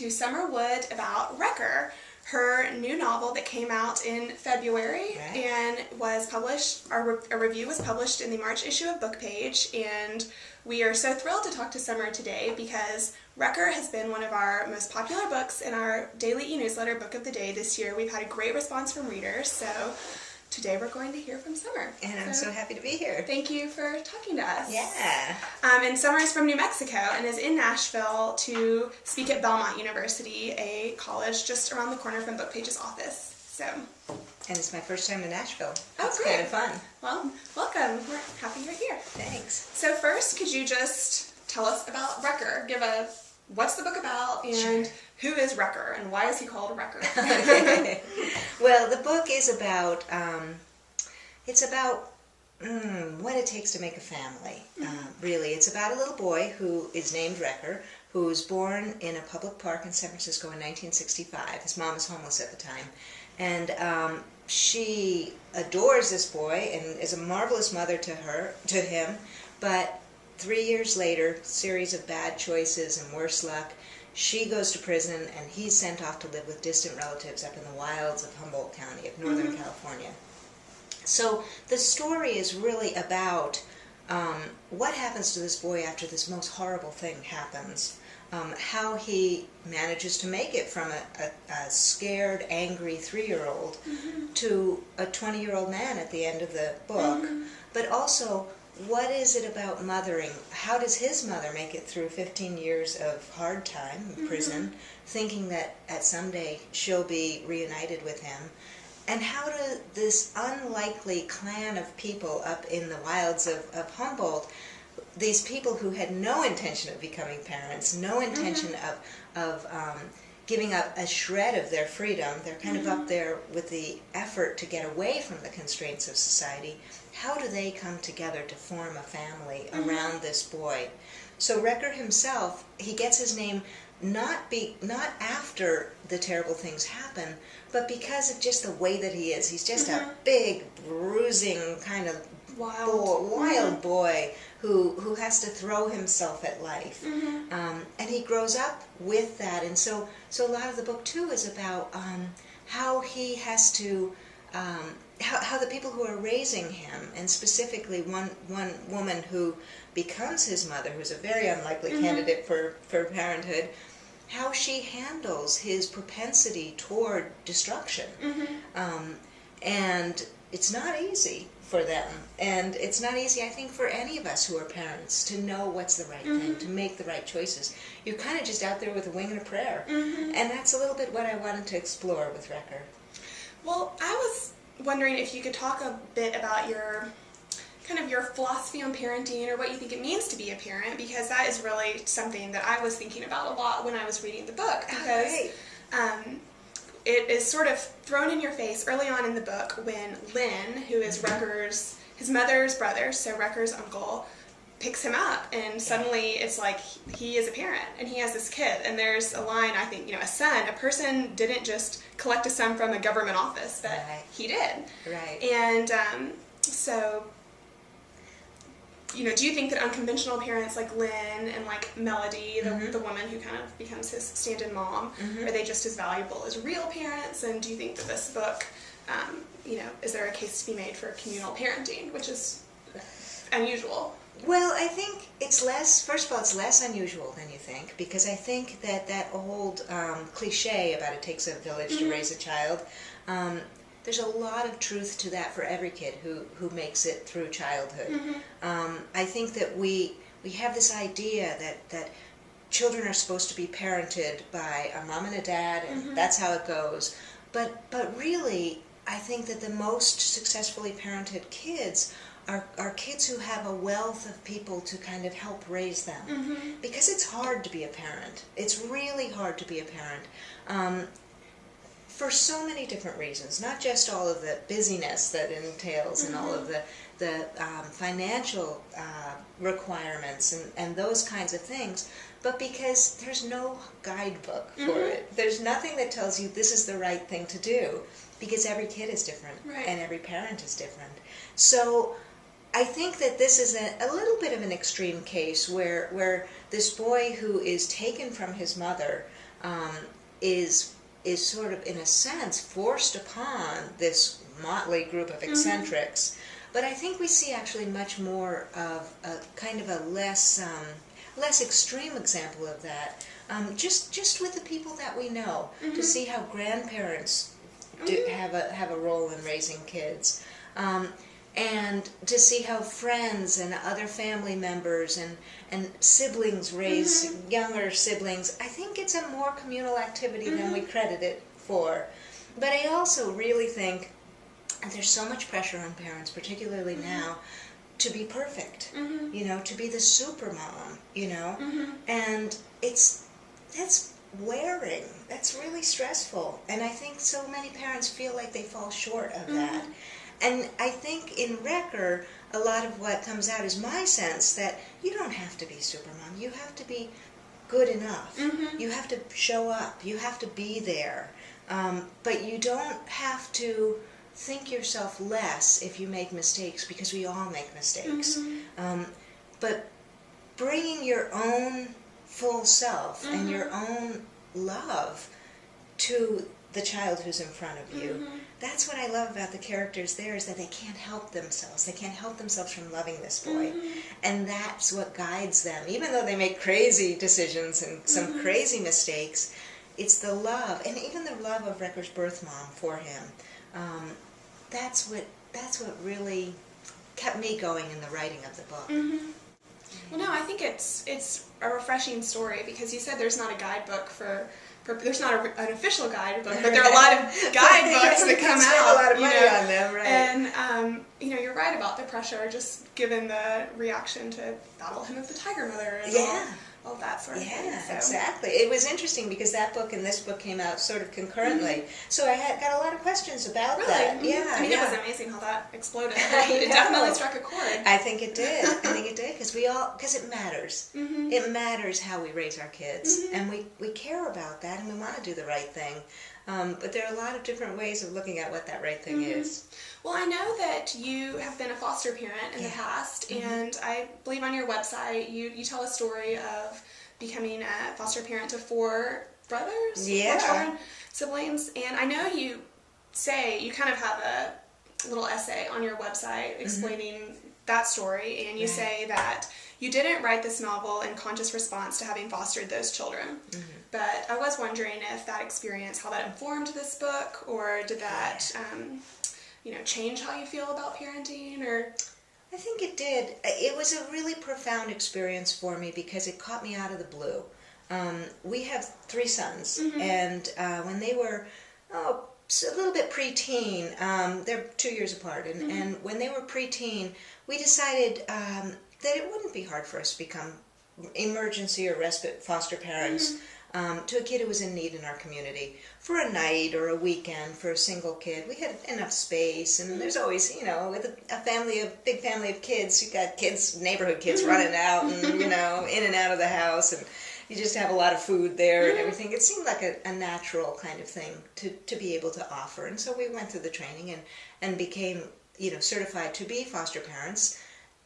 to Summer Wood about Wrecker, her new novel that came out in February and was published, a review was published in the March issue of Bookpage, and we are so thrilled to talk to Summer today because Wrecker has been one of our most popular books in our daily e-newsletter Book of the Day this year. We've had a great response from readers, so today we're going to hear from Summer. And I'm so happy to be here. Thank you for talking to us. Yeah. And Summer is from New Mexico and is in Nashville to speak at Belmont University, a college just around the corner from Bookpage's office. So. And it's my first time in Nashville. Oh, it's great. kind of fun. Well, welcome. We're happy you're here. Thanks. So first, could you just tell us about Wrecker? Give a what's the book about, and who is Wrecker, and why is he called Wrecker? Okay. Well, the book is about, what it takes to make a family, really. It's about a little boy who is named Wrecker, who was born in a public park in San Francisco in 1965. His mom was homeless at the time. And she adores this boy and is a marvelous mother to him, but 3 years later, series of bad choices and worse luck, she goes to prison and he's sent off to live with distant relatives up in the wilds of Humboldt County of Northern California. So the story is really about what happens to this boy after this most horrible thing happens, how he manages to make it from a scared, angry 3-year-old to a 20-year-old man at the end of the book, but also what is it about mothering? How does his mother make it through 15 years of hard time in prison, thinking that at someday she'll be reunited with him? And how do this unlikely clan of people up in the wilds of Humboldt, these people who had no intention of becoming parents, no intention of giving up a shred of their freedom, they're kind of up there with the effort to get away from the constraints of society, how do they come together to form a family around this boy? So Wrecker himself, he gets his name not after the terrible things happen, but because of just the way that he is. He's just a big, bruising, kind of wild boy who has to throw himself at life. And he grows up with that. And so a lot of the book, too, is about how he has to... how the people who are raising him, and specifically one woman who becomes his mother, who's a very unlikely candidate for parenthood, how she handles his propensity toward destruction. And it's not easy for them. And it's not easy, I think, for any of us who are parents to know what's the right thing, to make the right choices. You're kind of just out there with a wing and a prayer. And that's a little bit what I wanted to explore with Wrecker. Well, I was wondering if you could talk a bit about your philosophy on parenting, or what you think it means to be a parent, because that is really something that I was thinking about a lot when I was reading the book, because it is sort of thrown in your face early on in the book when Lynn, who is Wrecker's, his mother's brother, so Wrecker's uncle, picks him up, and suddenly it's like he is a parent and he has this kid, and there's a line, I think, a person didn't just collect a son from a government office, but he did. And so, do you think that unconventional parents like Lynn and like Melody, the woman who kind of becomes his stand-in mom, are they just as valuable as real parents? And do you think that this book, is there a case to be made for communal parenting, which is unusual? Well, I think it's less unusual than you think, because I think that old cliche about it takes a village to raise a child, there's a lot of truth to that for every kid who makes it through childhood. I think that we have this idea that children are supposed to be parented by a mom and a dad, and that's how it goes. But really, I think that the most successfully parented kids are kids who have a wealth of people to kind of help raise them. Because it's hard to be a parent. It's really hard to be a parent. For so many different reasons, not just all of the busyness that it entails and all of the financial requirements and those kinds of things, but because there's no guidebook for it. There's nothing that tells you this is the right thing to do, because every kid is different and every parent is different. So I think that this is a little bit of an extreme case where this boy who is taken from his mother is sort of, in a sense, forced upon this motley group of eccentrics. But I think we see actually much more of a kind of a less extreme example of that. Just with the people that we know, to see how grandparents have a role in raising kids. And to see how friends and other family members and siblings raise younger siblings. I think it's a more communal activity than we credit it for. But I also really think there's so much pressure on parents, particularly now, to be perfect, you know, to be the super mom, you know, and that's wearing, that's really stressful, and I think so many parents feel like they fall short of that. And I think in Wrecker, a lot of what comes out is my sense that you don't have to be super mom, you have to be good enough, you have to show up, you have to be there, but you don't have to think yourself less if you make mistakes, because we all make mistakes. But bringing your own full self and your own love to the child who's in front of you, that's what I love about the characters there, is that they can't help themselves. They can't help themselves from loving this boy. And that's what guides them. Even though they make crazy decisions and some crazy mistakes, it's the love, and even the love of Wrecker's birth mom for him. That's what really kept me going in the writing of the book. Well, no, I think it's a refreshing story, because you said there's not a guidebook for there's not an official guidebook, but there are a lot of guidebooks that come out. A lot of money on them, right? And you know, you're right about the pressure, just given the reaction to Battle Hymn of the Tiger Mother and all that sort of thing. Yeah, exactly. It was interesting because that book and this book came out sort of concurrently, so I got a lot of questions about that. Yeah, I mean, it was amazing how that exploded. It definitely struck a chord. I think it did. Because it matters. It matters how we raise our kids, and we care about that, and we want to do the right thing. But there are a lot of different ways of looking at what that right thing is. Well, I know that you have been a foster parent in the past, and I believe on your website you tell a story of becoming a foster parent to 4 brothers, 4 children, siblings, and I know you say you kind of have a little essay on your website explaining that story, and you say that you didn't write this novel in conscious response to having fostered those children. But I was wondering if that experience, how that informed this book, or did that change how you feel about parenting, or... I think it did. It was a really profound experience for me because it caught me out of the blue. We have 3 sons, and when they were a little bit preteen, they're 2 years apart, and when they were preteen, we decided that it wouldn't be hard for us to become emergency or respite foster parents to a kid who was in need in our community for a night or a weekend for a single kid. We had enough space, and there's always, with a big family of kids, you got kids, neighborhood kids running out and, in and out of the house, and you just have a lot of food there and everything. It seemed like a natural kind of thing to be able to offer. And so we went through the training and became, certified to be foster parents.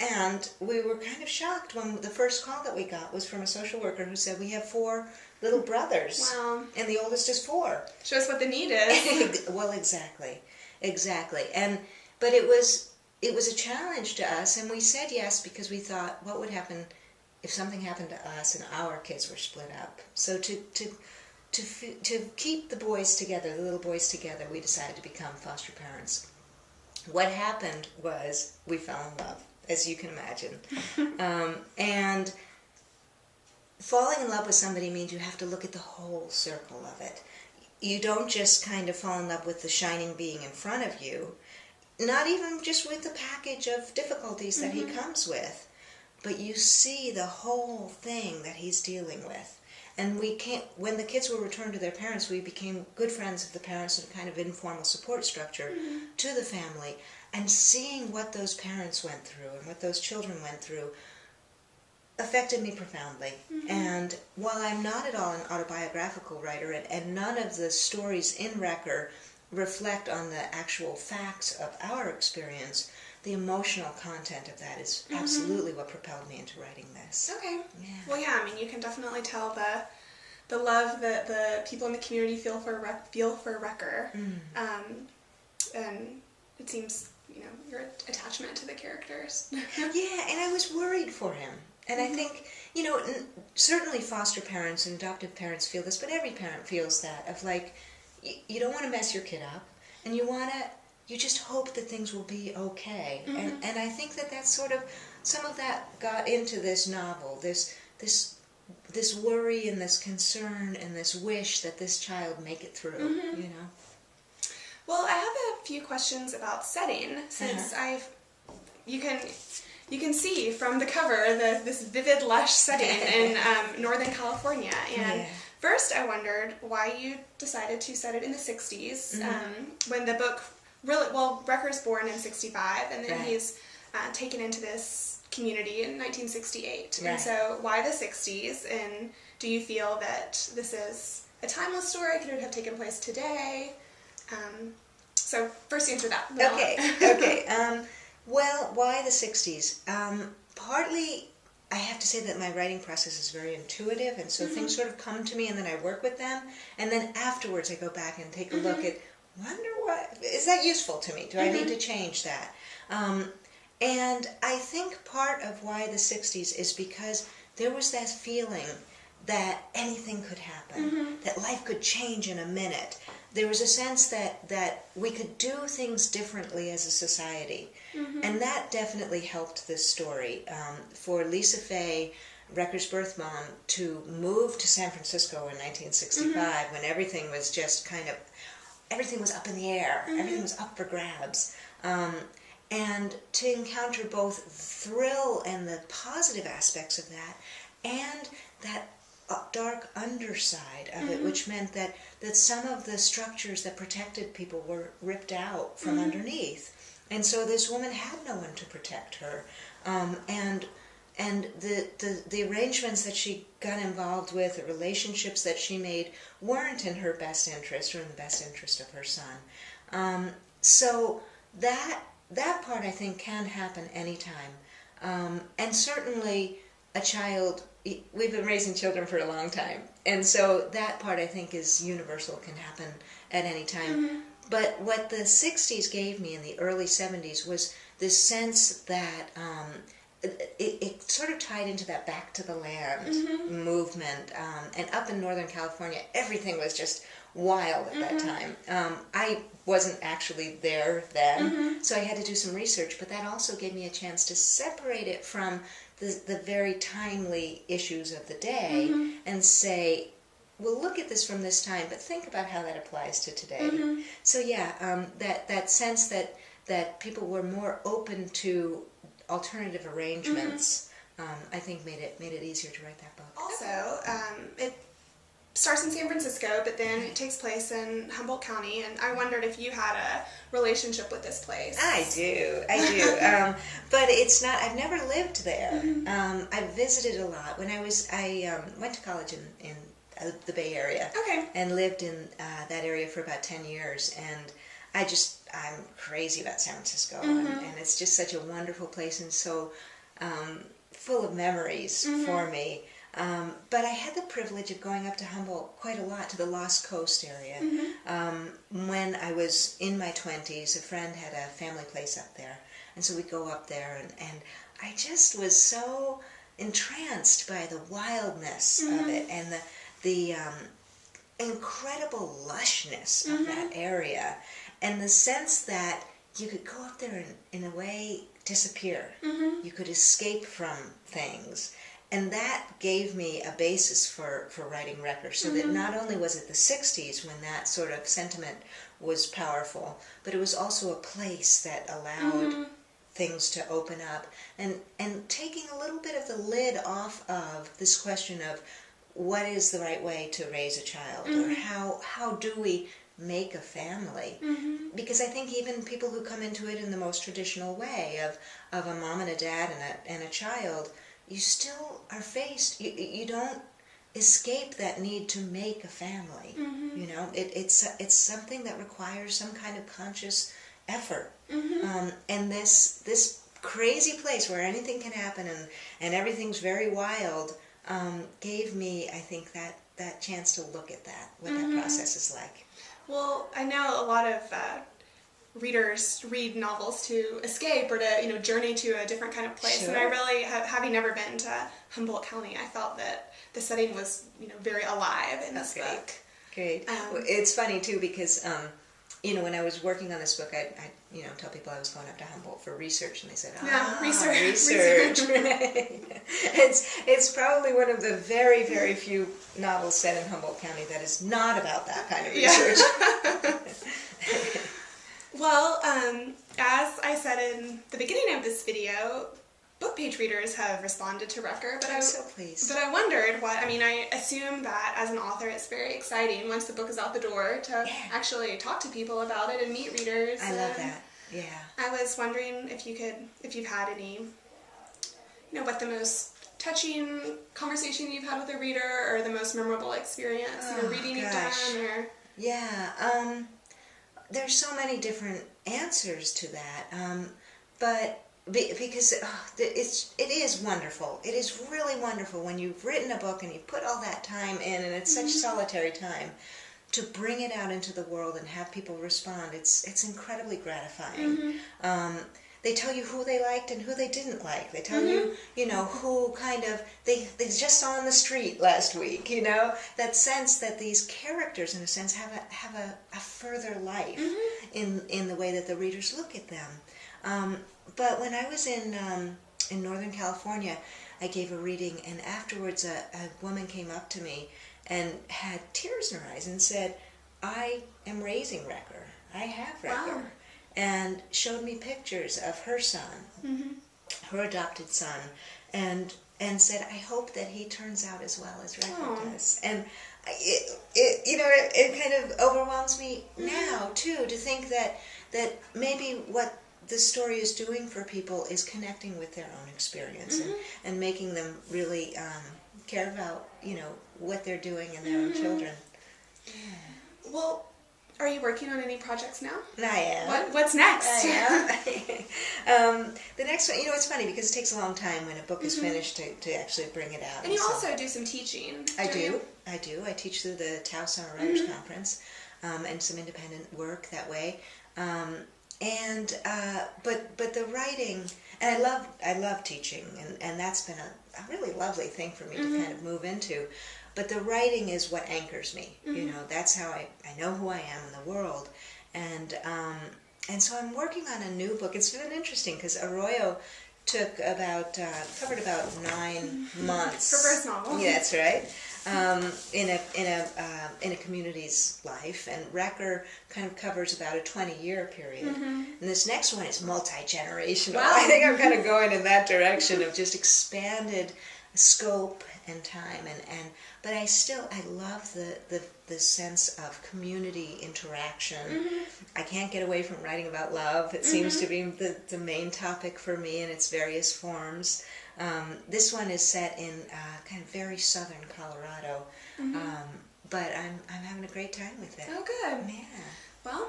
And we were kind of shocked when the first call that we got was from a social worker who said, we have 4 little brothers. Wow. And the oldest is 4. Shows what the need is. Well, exactly. But it was a challenge to us, and we said yes because we thought, what would happen if something happened to us and our kids were split up? So to keep the boys together, the little boys together, we decided to become foster parents. What happened was we fell in love, as you can imagine. And falling in love with somebody means you have to look at the whole circle of it. You don't just kind of fall in love with the shining being in front of you, not even just with the package of difficulties that he comes with, but you see the whole thing that he's dealing with. And when the kids were returned to their parents, we became good friends of the parents and kind of informal support structure to the family. And seeing what those parents went through and what those children went through affected me profoundly. And while I'm not at all an autobiographical writer, and none of the stories in Wrecker reflect on the actual facts of our experience, the emotional content of that is absolutely what propelled me into writing this. Okay. Yeah. Well, yeah, I mean, you can definitely tell the the love that the people in the community feel for Wrecker, and it seems, your attachment to the characters. Yeah, and I was worried for him. And I think, certainly foster parents and adoptive parents feel this, but every parent feels that, of like, you don't want to mess your kid up, and you just hope that things will be okay. And I think that's sort of, some of that got into this novel, this worry and this concern and this wish that this child make it through, Well, I have a few questions about setting, since you can see from the cover this vivid, lush setting in Northern California. And first, I wondered why you decided to set it in the 60s, when the book Wrecker's born in 65, and then he's taken into this community in 1968. Right. And so, why the 60s? And do you feel that this is a timeless story? Could it have taken place today? So first answer that. Okay. Well, why the 60s? Partly, I have to say that my writing process is very intuitive, and so things sort of come to me, and then I work with them, and then afterwards I go back and take a look at, is that useful to me? Do I need to change that? And I think part of why the 60s is because there was that feeling that anything could happen, that life could change in a minute. There was a sense that we could do things differently as a society. And that definitely helped this story. For Lisa Fay, Wrecker's birth mom, to move to San Francisco in 1965 when everything was just everything was up in the air, everything was up for grabs. And to encounter both thrill and the positive aspects of that, and that dark underside of it, which meant that some of the structures that protected people were ripped out from underneath. And so this woman had no one to protect her. And the arrangements that she got involved with, the relationships that she made, weren't in her best interest or in the best interest of her son. So that part, I think, can happen anytime. And certainly a child, we've been raising children for a long time, and so that part, I think, is universal, can happen at any time. But what the 60s gave me in the early 70s was this sense that it sort of tied into that back to the land movement. And up in Northern California, everything was just wild at that time. I wasn't actually there then, so I had to do some research, but that also gave me a chance to separate it from the very timely issues of the day and say, well, look at this from this time, but think about how that applies to today. So yeah, that sense that people were more open to alternative arrangements, I think made it easier to write that book. Also, it starts in San Francisco, but then it takes place in Humboldt County, and I wondered if you had a relationship with this place. I do. But it's not, I've never lived there. I've visited a lot. When I went to college in the Bay Area. Okay. And lived in that area for about 10 years, and I'm crazy about San Francisco, and it's just such a wonderful place, and so full of memories for me. But I had the privilege of going up to Humboldt quite a lot, to the Lost Coast area. When I was in my 20s, a friend had a family place up there, and so we'd go up there, and I just was so entranced by the wildness of it, and the incredible lushness of that area, and the sense that you could go up there and, in a way, disappear. You could escape from things. And that gave me a basis for writing Wrecker, so that not only was it the 60s when that sort of sentiment was powerful, but it was also a place that allowed things to open up, and taking a little bit of the lid off of this question of what is the right way to raise a child, or how do we make a family? Because I think even people who come into it in the most traditional way of a mom and a dad and a child, you still are faced, you don't escape that need to make a family. You know, it's something that requires some kind of conscious effort. And this crazy place where anything can happen and everything's very wild gave me, I think, that that chance to look at that, what that process is like. Well, I know a lot of readers read novels to escape or to, journey to a different kind of place. Sure. And I really, having never been to Humboldt County, I felt that the setting was, very alive in this book. Great. It's funny too because, when I was working on this book, I tell people I was going up to Humboldt for research, and they said, research. It's probably one of the very, very few novels set in Humboldt County that is not about that kind of research. Well, as I said in the beginning of this video, book page readers have responded to Wrecker, but I'm so pleased. But I wondered I assume that as an author it's very exciting once the book is out the door to actually talk to people about it and meet readers. I love that. Yeah. I was wondering if you've had any, what the most touching conversation you've had with a reader or the most memorable experience reading you've done, or... Yeah, there's so many different answers to that, but because it is wonderful. It is really wonderful when you've written a book and you put all that time in, and it's such solitary time, to bring it out into the world and have people respond. It's incredibly gratifying. They tell you who they liked and who they didn't like. They tell you, who kind of, they just saw on the street last week, that sense that these characters, in a sense, have a further life in the way that the readers look at them. But when I was in Northern California, I gave a reading, and afterwards a woman came up to me and had tears in her eyes and said, I am raising Wrecker. I have Wrecker. Wow. And showed me pictures of her son, her adopted son, and said, I hope that he turns out as well as Wrecker does. And it kind of overwhelms me now, too, to think that maybe what this story is doing for people is connecting with their own experience and making them really care about, what they're doing and their own children. Yeah. Well, are you working on any projects now? I am. What's next? I am. The next one, it's funny because it takes a long time when a book is finished to actually bring it out. And you also do some teaching. I do. I teach through the Taos Summer Writers Conference and some independent work that way. But the writing, and I love teaching, and that's been a really lovely thing for me to kind of move into. But the writing is what anchors me. That's how I know who I am in the world. And so I'm working on a new book. It's been interesting because Arroyo covered about 9 months. For first novel. Yeah, that's right. In a community's life, and Wrecker kind of covers about a 20-year period. And this next one is multi-generational. Wow. I think I'm kind of going in that direction of just expanded scope and time, but I love the sense of community interaction. I can't get away from writing about love. It seems to be the main topic for me in its various forms. This one is set in kind of very southern Colorado, but I'm having a great time with it. Oh, good. Yeah. Well,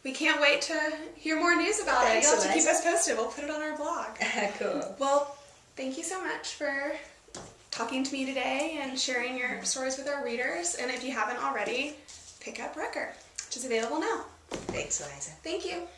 we can't wait to hear more news about it. You'll have to keep us posted. We'll put it on our blog. Cool. Well, thank you so much for talking to me today and sharing your stories with our readers. And if you haven't already, pick up Wrecker, which is available now. Thanks, Eliza. Thank you.